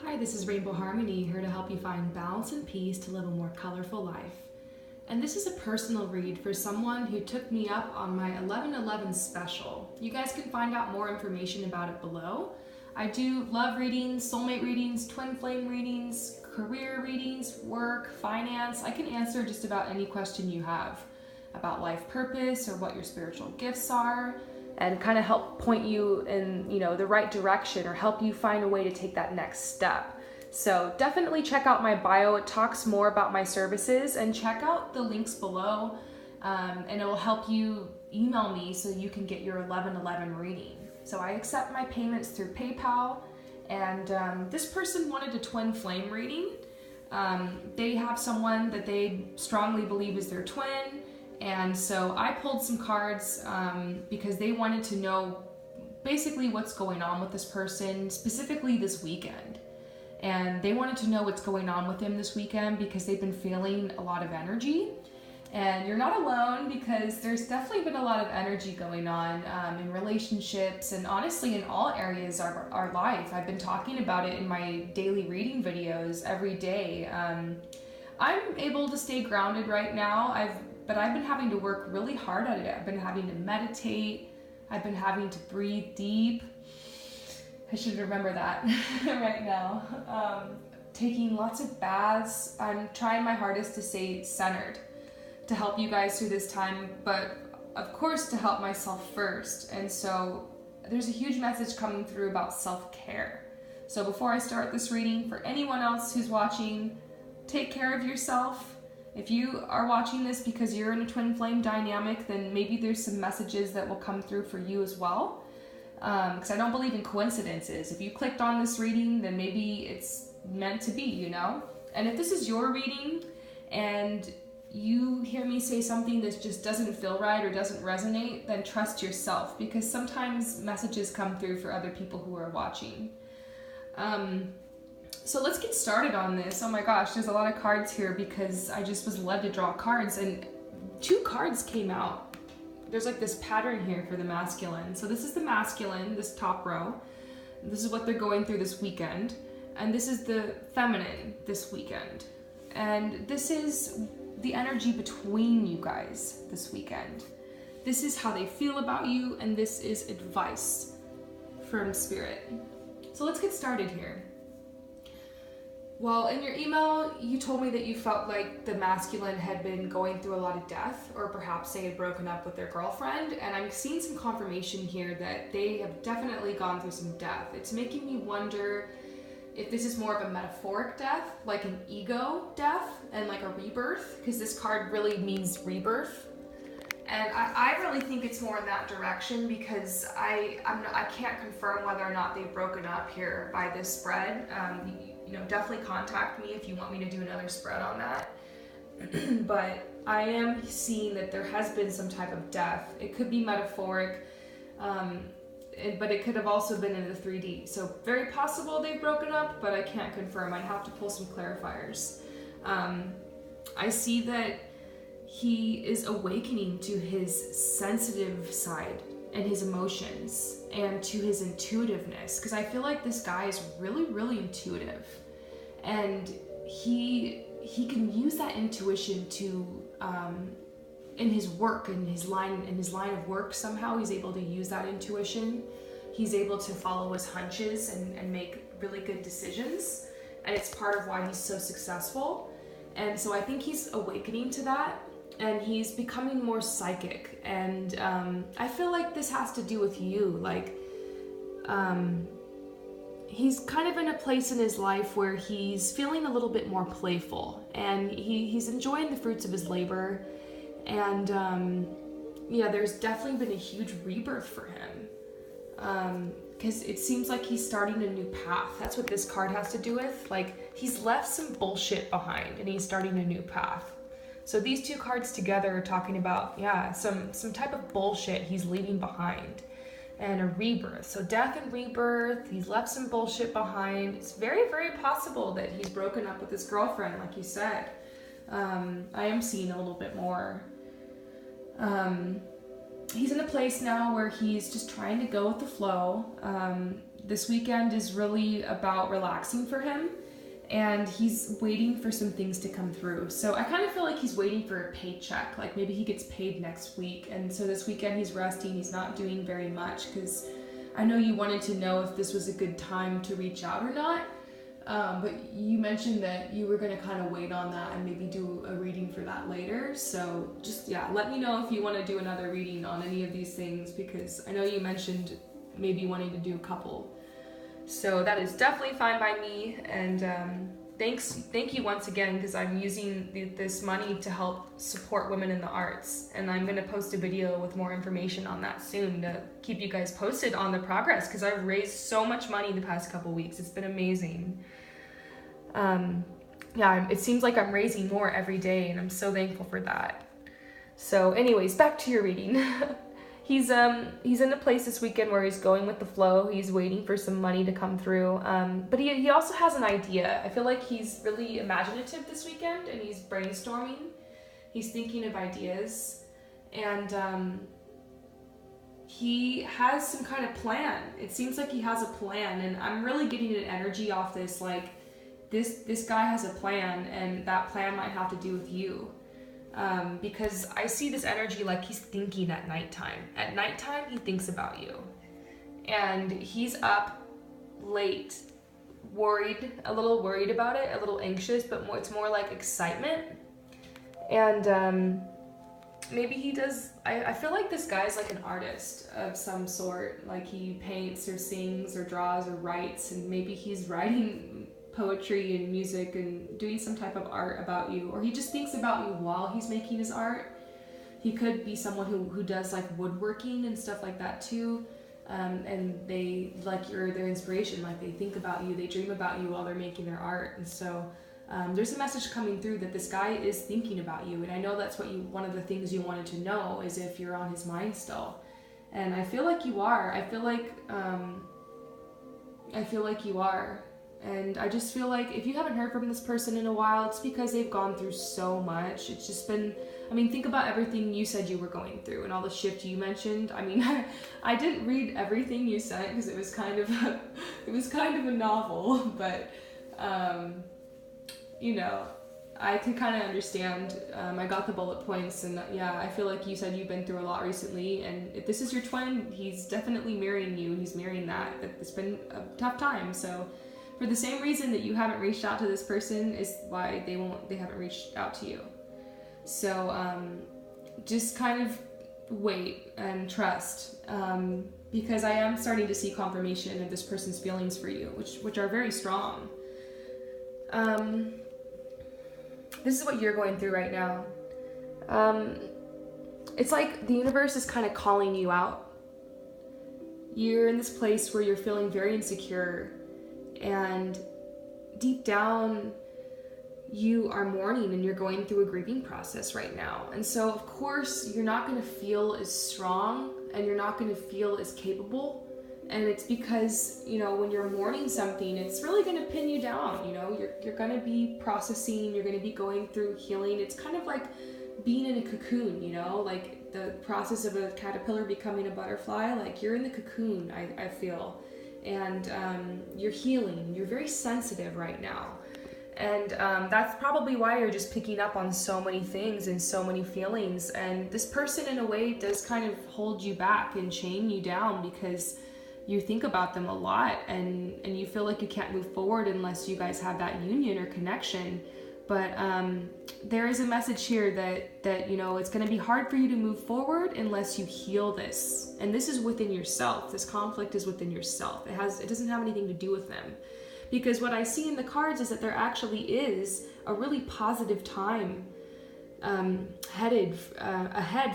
Hi, this is Rainbow Harmony, here to help you find balance and peace to live a more colorful life. And this is a personal read for someone who took me up on my 11/11 special. You guys can find out more information about it below. I do love readings, soulmate readings, twin flame readings, career readings, work, finance. I can answer just about any question you have about life purpose or what your spiritual gifts are, and kind of help point you in, the right direction, or help you find a way to take that next step. So definitely check out my bio. It talks more about my services, and check out the links below, and it will help you email me so you can get your 11/11 reading. So I accept my payments through PayPal, and this person wanted a twin flame reading. They have someone that they strongly believe is their twin. And so I pulled some cards because they wanted to know basically what's going on with this person, specifically this weekend. And they wanted to know what's going on with him this weekend because they've been feeling a lot of energy. And you're not alone, because there's definitely been a lot of energy going on in relationships, and honestly in all areas of our life. I've been talking about it in my daily reading videos every day. I'm able to stay grounded right now, but I've been having to work really hard at it. I've been having to meditate. I've been having to breathe deep. I should remember that right now. Taking lots of baths. I'm trying my hardest to stay centered, to help you guys through this time, but of course to help myself first. And so there's a huge message coming through about self-care. So before I start this reading, for anyone else who's watching, take care of yourself. If you are watching this because you're in a twin flame dynamic, then maybe there's some messages that will come through for you as well. Because I don't believe in coincidences. If you clicked on this reading, then maybe it's meant to be, And if this is your reading and you hear me say something that just doesn't feel right or doesn't resonate, then trust yourself, because sometimes messages come through for other people who are watching. So let's get started on this. Oh my gosh, there's a lot of cards here because I just was led to draw cards, and 2 cards came out. There's like this pattern here for the masculine. So this is the masculine, this top row. This is what they're going through this weekend. And this is the feminine this weekend. And this is the energy between you guys this weekend. This is how they feel about you, and this is advice from spirit. So let's get started here. Well, in your email, you told me that you felt like the masculine had been going through a lot of death, or perhaps they had broken up with their girlfriend, and I'm seeing some confirmation here that they have definitely gone through some death. It's making me wonder if this is more of a metaphoric death, like an ego death and like a rebirth, because this card really means rebirth. And I really think it's more in that direction, because I can't confirm whether or not they've broken up here by this spread. Definitely contact me if you want me to do another spread on that. But I am seeing that there has been some type of death. It could be metaphoric, but it could have also been in the 3D. So very possible they've broken up, but I can't confirm. I'd have to pull some clarifiers. I see that he is awakening to his sensitive side and his emotions, and to his intuitiveness, because I feel like this guy is really, really intuitive, and he can use that intuition to in his work, in his line of work. Somehow he's able to use that intuition. He's able to follow his hunches and make really good decisions, and it's part of why he's so successful. And so I think he's awakening to that, and he's becoming more psychic. And I feel like this has to do with you. Like, he's kind of in a place in his life where he's feeling a little bit more playful, and he's enjoying the fruits of his labor. And there's definitely been a huge rebirth for him, because it seems like he's starting a new path. That's what this card has to do with. Like, he's left some bullshit behind and he's starting a new path. So these 2 cards together are talking about, some type of bullshit he's leaving behind, and a rebirth. So death and rebirth, he's left some bullshit behind. It's very, very possible that he's broken up with his girlfriend, like you said. I am seeing a little bit more. he's in a place now where he's just trying to go with the flow. This weekend is really about relaxing for him, and he's waiting for some things to come through. So I kind of feel like he's waiting for a paycheck, like maybe he gets paid next week. And so this weekend he's resting, he's not doing very much, because I know you wanted to know if this was a good time to reach out or not. But you mentioned that you were going to kind of wait on that and maybe do a reading for that later. So just, yeah, let me know if you want to do another reading on any of these things, because I know you mentioned maybe wanting to do a couple. So that is definitely fine by me. And thank you once again, because I'm using this money to help support women in the arts. And I'm going to post a video with more information on that soon to keep you guys posted on the progress, because I've raised so much money the past couple weeks. It's been amazing. Yeah, it seems like I'm raising more every day, and I'm so thankful for that. So anyways, back to your reading. He's in a place this weekend where he's going with the flow. He's waiting for some money to come through. But he also has an idea. I feel like he's really imaginative this weekend, and he's brainstorming. He's thinking of ideas, and he has some kind of plan. It seems like he has a plan, and I'm really getting an energy off this, like this guy has a plan, and that plan might have to do with you. Because I see this energy like he's thinking at nighttime. At nighttime, he thinks about you. And he's up late, a little worried about it, a little anxious, but it's more like excitement. And maybe he does, I feel like this guy's like an artist of some sort. Like he paints or sings or draws or writes, and maybe he's writing poetry and music and doing some type of art about you, or he just thinks about you while he's making his art. He could be someone who does like woodworking and stuff like that too, and they like their inspiration, like they think about you, they dream about you while they're making their art. And so there's a message coming through that this guy is thinking about you, and I know that's one of the things you wanted to know, is if you're on his mind still. And I feel like you are. I feel like you are. And I just feel like if you haven't heard from this person in a while, it's because they've gone through so much. It's just been, think about everything you said you were going through and all the shift you mentioned. I didn't read everything you sent because it was kind of a novel, but I can kind of understand. I got the bullet points, and yeah, I feel like you said you've been through a lot recently, and if this is your twin, he's definitely marrying you, and he's marrying that. It's been a tough time, so for the same reason that you haven't reached out to this person is why they haven't reached out to you. So just kind of wait and trust, because I am starting to see confirmation of this person's feelings for you, which are very strong. This is what you're going through right now. It's like the universe is kind of calling you out. You're in this place where you're feeling very insecure, and deep down you are mourning and you're going through a grieving process right now. And so of course you're not going to feel as strong, and you're not going to feel as capable. And it's because, when you're mourning something, it's really going to pin you down. You're going to be processing, you're going to be going through healing. It's kind of like being in a cocoon, like the process of a caterpillar becoming a butterfly. Like you're in the cocoon, I feel. And you're healing. You're very sensitive right now. And that's probably why you're just picking up on so many things and so many feelings. And this person, in a way, does kind of hold you back and chain you down, because you think about them a lot, and you feel like you can't move forward unless you guys have that union or connection. But there is a message here that it's going to be hard for you to move forward unless you heal this. And this is within yourself. This conflict is within yourself. It doesn't have anything to do with them. Because what I see in the cards is that there actually is a really positive time ahead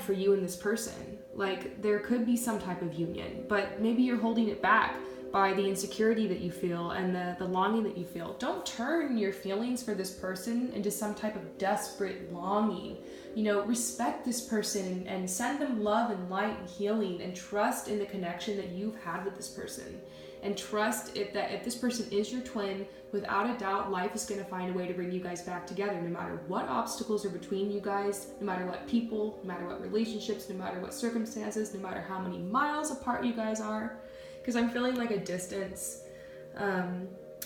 for you and this person. Like there could be some type of union, but maybe you're holding it back by the insecurity that you feel and the longing that you feel. Don't turn your feelings for this person into some type of desperate longing. Respect this person and send them love and light and healing, and trust in the connection that you've had with this person. and trust that if this person is your twin, without a doubt, life is going to find a way to bring you guys back together, no matter what obstacles are between you guys, no matter what people, no matter what relationships, no matter what circumstances, no matter how many miles apart you guys are. Because I'm feeling like a distance.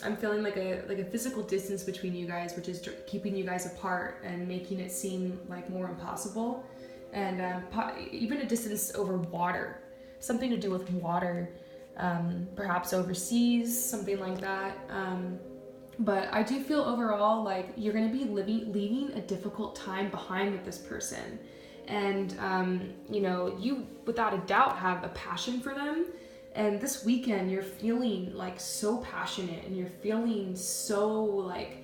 I'm feeling like a physical distance between you guys, which is keeping you guys apart and making it seem like more impossible. And even a distance over water, something to do with water, perhaps overseas, something like that. But I do feel overall like you're going to be leaving a difficult time behind with this person. And, you without a doubt have a passion for them. And this weekend you're feeling like so passionate, and you're feeling so like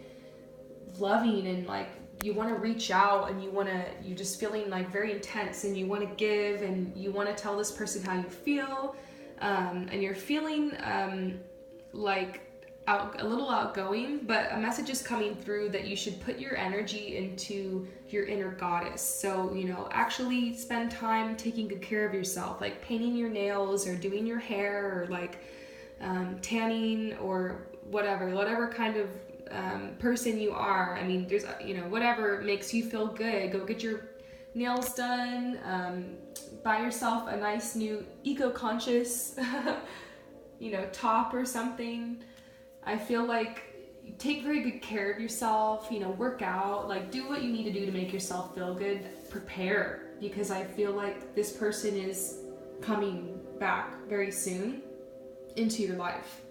loving, and like you want to reach out, and you're just feeling like very intense, and you want to give, and you want to tell this person how you feel, and you're feeling like a little outgoing, but a message is coming through that you should put your energy into your inner goddess. So, actually spend time taking good care of yourself, like painting your nails or doing your hair, or like tanning, or whatever kind of person you are. I mean, there's, whatever makes you feel good. Go get your nails done, buy yourself a nice new eco-conscious, top or something. I feel like take very good care of yourself, work out, like do what you need to do to make yourself feel good, prepare, because I feel like this person is coming back very soon into your life.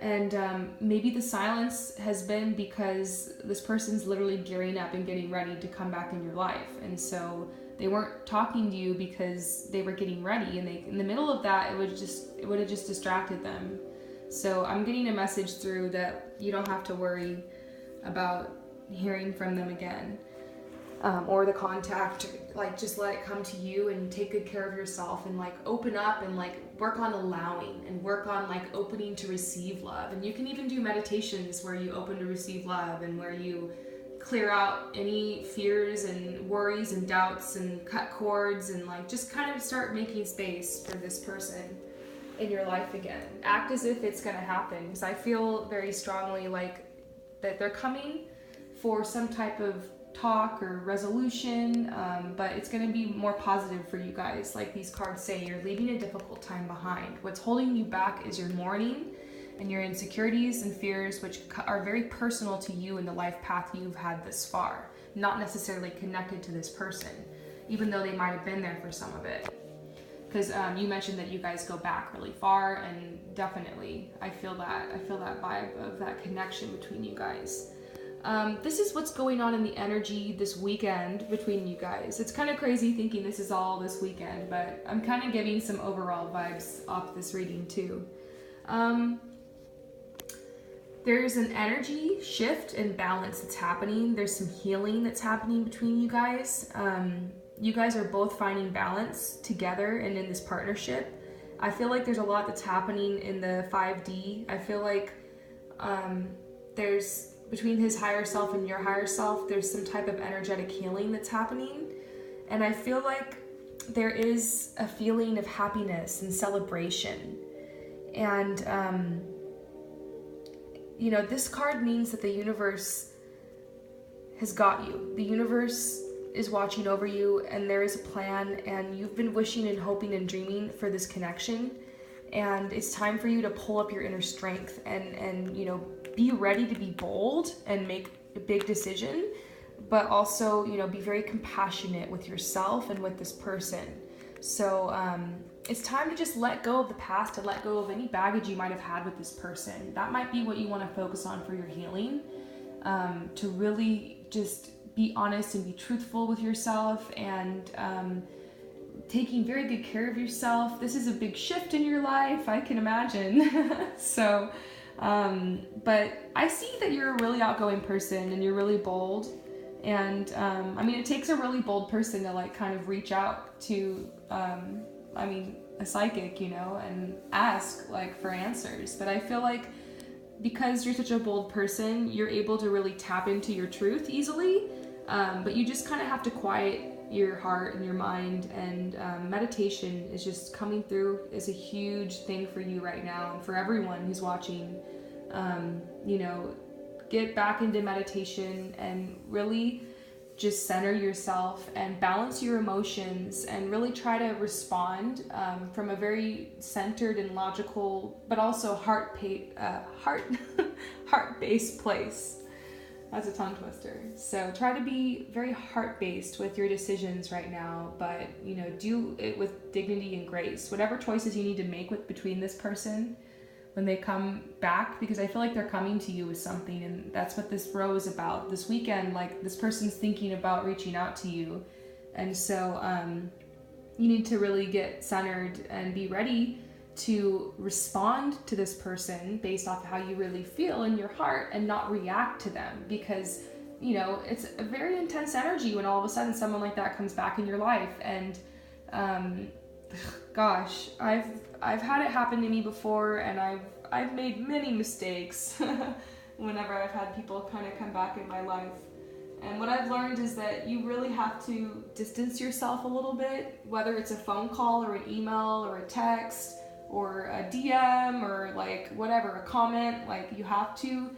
And maybe the silence has been because this person's literally gearing up and getting ready to come back in your life. And so they weren't talking to you because they were getting ready, and in the middle of that, it would have just distracted them. So I'm getting a message through that you don't have to worry about hearing from them again, or the contact. Like, just let it come to you, and take good care of yourself, and like open up, and like work on allowing, and work on like opening to receive love. And you can even do meditations where you open to receive love, and where you clear out any fears and worries and doubts, and cut cords, and like just kind of start making space for this person in your life again. Act as if it's going to happen, because I feel very strongly like that they're coming for some type of talk or resolution, but it's going to be more positive for you guys. Like these cards say, you're leaving a difficult time behind. What's holding you back is your mourning and your insecurities and fears, which are very personal to you in the life path you've had this far, not necessarily connected to this person, even though they might have been there for some of it. Because you mentioned that you guys go back really far, and definitely I feel that vibe of that connection between you guys. This is what's going on in the energy this weekend between you guys. It's kind of crazy thinking this is all this weekend, but I'm kind of getting some overall vibes off this reading too. There's an energy shift and balance that's happening. There's some healing that's happening between you guys. You guys are both finding balance together and in this partnership. I feel like there's a lot that's happening in the 5D. I feel like there's, between his higher self and your higher self, there's some type of energetic healing that's happening. And I feel like there is a feeling of happiness and celebration. And, this card means that the universe has got you. The universe is watching over you, and there is a plan, and you've been wishing and hoping and dreaming for this connection, and it's time for you to pull up your inner strength and be ready to be bold and make a big decision, but also be very compassionate with yourself and with this person. So it's time to just let go of the past, to let go of any baggage you might have had with this person. That might be what you want to focus on for your healing, to really just be honest and be truthful with yourself, and taking very good care of yourself. This is a big shift in your life, I can imagine. So, but I see that you're a really outgoing person, and you're really bold. And it takes a really bold person to like kind of reach out to, a psychic, and ask like for answers. But I feel like because you're such a bold person, you're able to really tap into your truth easily. But you just kind of have to quiet, your heart and your mind, and meditation is just coming through as a huge thing for you right now, and for everyone who's watching. You know, get back into meditation and really just center yourself and balance your emotions, and really try to respond from a very centered and logical, but also heart-based place. That's a tongue twister. So try to be very heart-based with your decisions right now, but you know, do it with dignity and grace. Whatever choices you need to make between this person when they come back, because I feel like they're coming to you with something, and that's what this row is about. This weekend, like, this person's thinking about reaching out to you, and so you need to really get centered and be ready to respond to this person based off of how you really feel in your heart, and not react to them, because you know, it's a very intense energy when all of a sudden someone like that comes back in your life. And gosh, I've had it happen to me before, and I've made many mistakes whenever I've had people kind of come back in my life. And what I've learned is that you really have to distance yourself a little bit, whether it's a phone call or an email or a text or a DM or like whatever, a comment. Like, you have to,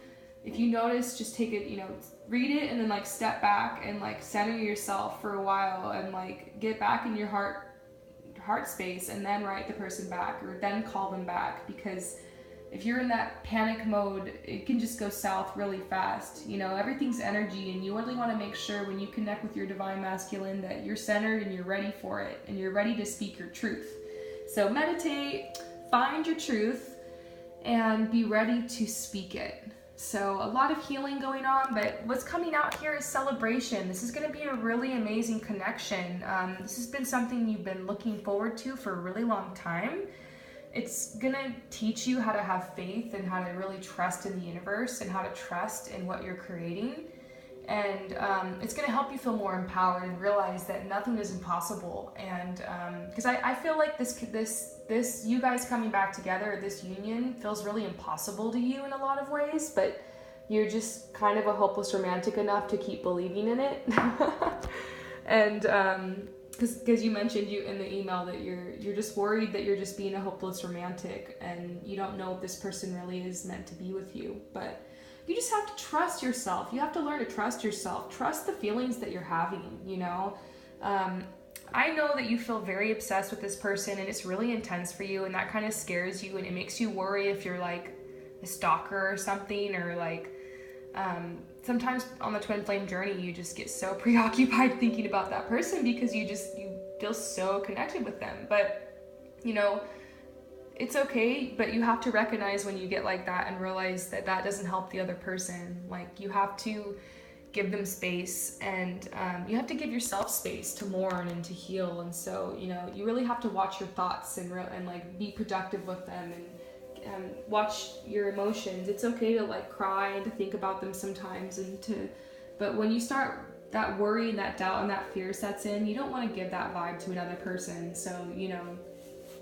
if you notice, just take it, you know, read it and then like step back and like center yourself for a while, and like get back in your heart space, and then write the person back, or then call them back. Because if you're in that panic mode, it can just go south really fast. You know, everything's energy, and you really want to make sure when you connect with your divine masculine that you're centered and you're ready for it, and you're ready to speak your truth. So meditate, find your truth, and be ready to speak it. So a lot of healing going on, but what's coming out here is celebration. This is going to be a really amazing connection. This has been something you've been looking forward to for a really long time. It's going to teach you how to have faith, and how to really trust in the universe, and how to trust in what you're creating. And it's going to help you feel more empowered and realize that nothing is impossible. And because I feel like this you guys coming back together, this union feels really impossible to you in a lot of ways, but you're just kind of a hopeless romantic enough to keep believing in it. And because you mentioned in the email that you're just worried that you're just being a hopeless romantic, and you don't know if this person really is meant to be with you. But you just have to trust yourself. You have to learn to trust yourself. Trust the feelings that you're having, you know. I know that you feel very obsessed with this person, and it's really intense for you, and that kind of scares you, and it makes you worry if you're like a stalker or something, or like sometimes on the twin flame journey you just get so preoccupied thinking about that person because you feel so connected with them. But you know, it's okay, but you have to recognize when you get like that and realize that that doesn't help the other person. Like, you have to give them space, and you have to give yourself space to mourn and to heal. And so, you know, you really have to watch your thoughts and like be productive with them, and watch your emotions. It's okay to like cry and to think about them sometimes, but when you start, that worry and that doubt and that fear sets in, you don't want to give that vibe to another person. So, you know,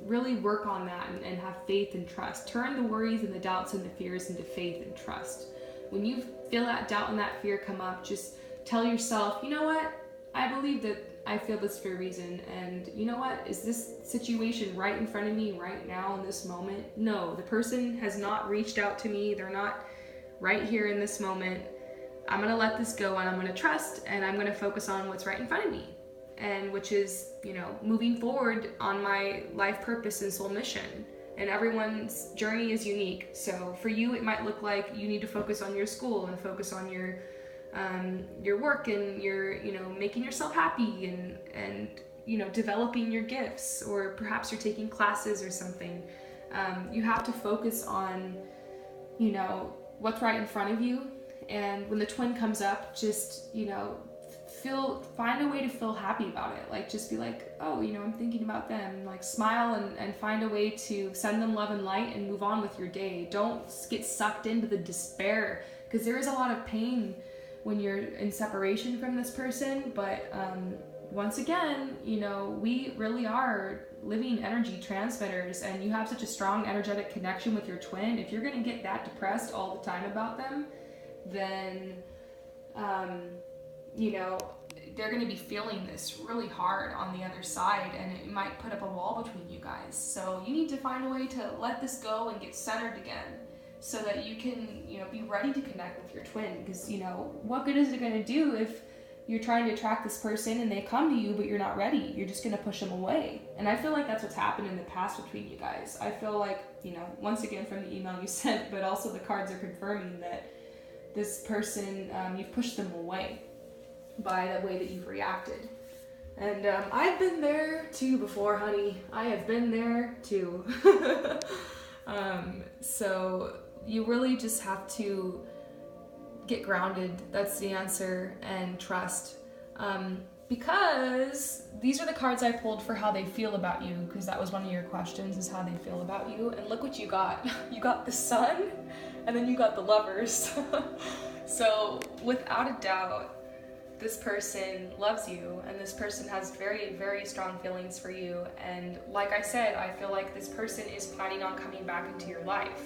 really work on that and have faith and trust. Turn the worries and the doubts and the fears into faith and trust. When you feel that doubt and that fear come up, just tell yourself, you know what? I believe that I feel this for a reason. And you know what? Is this situation right in front of me right now in this moment? No, the person has not reached out to me. They're not right here in this moment. I'm going to let this go, and I'm going to trust, and I'm going to focus on what's right in front of me. And which is, you know, moving forward on my life purpose and soul mission. And everyone's journey is unique. So for you, it might look like you need to focus on your school and focus on your work, and your, you know, making yourself happy, and you know, developing your gifts, or perhaps you're taking classes or something. You have to focus on, you know, what's right in front of you. And when the twin comes up, just, you know, find a way to feel happy about it. Like, just be like, oh, you know, I'm thinking about them. Like, smile and find a way to send them love and light, and move on with your day. Don't get sucked into the despair, because there is a lot of pain when you're in separation from this person. But once again, you know, we really are living energy transmitters, and you have such a strong energetic connection with your twin. If you're going to get that depressed all the time about them, then you know, they're going to be feeling this really hard on the other side, and it might put up a wall between you guys. So you need to find a way to let this go and get centered again, so that you can, you know, be ready to connect with your twin. Because, you know, what good is it going to do if you're trying to attract this person and they come to you but you're not ready? You're just going to push them away. And I feel like that's what's happened in the past between you guys. I feel like, you know, once again from the email you sent, but also the cards are confirming that this person, you've pushed them away by the way that you've reacted. And I've been there too before, honey. I have been there too. So you really just have to get grounded. That's the answer. And trust. Because these are the cards I pulled for how they feel about you, because that was one of your questions, is how they feel about you. And look what you got. You got the Sun, and then you got the Lovers. So without a doubt, this person loves you, and this person has very, very strong feelings for you. And like I said, I feel like this person is planning on coming back into your life.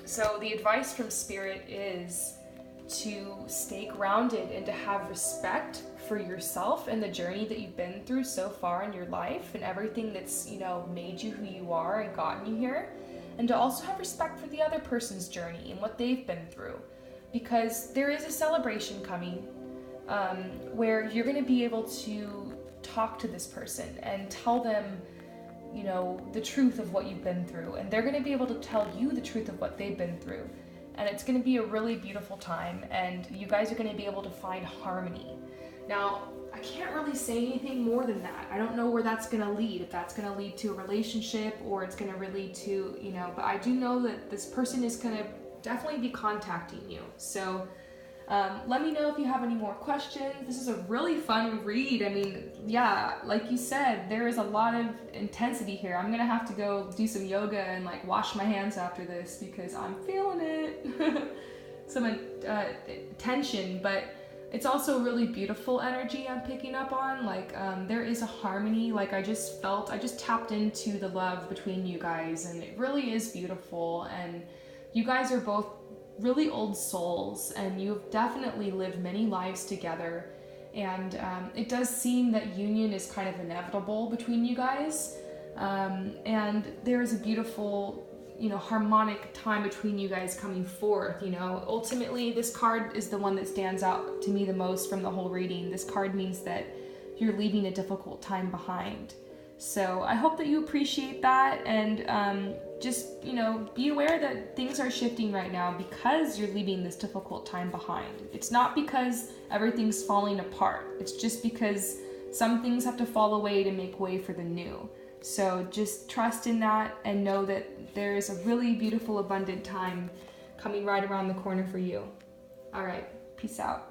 So the advice from Spirit is to stay grounded and to have respect for yourself and the journey that you've been through so far in your life, and everything that's, you know, made you who you are and gotten you here. And to also have respect for the other person's journey and what they've been through. Because there is a celebration coming where you're going to be able to talk to this person and tell them, you know, the truth of what you've been through. And they're going to be able to tell you the truth of what they've been through. And it's going to be a really beautiful time, and you guys are going to be able to find harmony. Now, I can't really say anything more than that. I don't know where that's going to lead, if that's going to lead to a relationship or it's going to lead to, you know, but I do know that this person is going to definitely be contacting you. So let me know if you have any more questions. This is a really fun read. I mean, yeah, like you said, there is a lot of intensity here. I'm gonna have to go do some yoga and like wash my hands after this, because I'm feeling it. Some tension, but it's also really beautiful energy I'm picking up on. Like there is a harmony. Like I just tapped into the love between you guys, and it really is beautiful. And you guys are both really old souls, and you've definitely lived many lives together. And it does seem that union is kind of inevitable between you guys. And there is a beautiful, you know, harmonic time between you guys coming forth. You know, ultimately this card is the one that stands out to me the most from the whole reading. This card means that you're leaving a difficult time behind. So I hope that you appreciate that, and just, you know, be aware that things are shifting right now because you're leaving this difficult time behind. It's not because everything's falling apart. It's just because some things have to fall away to make way for the new. So just trust in that and know that there is a really beautiful, abundant time coming right around the corner for you. All right, peace out.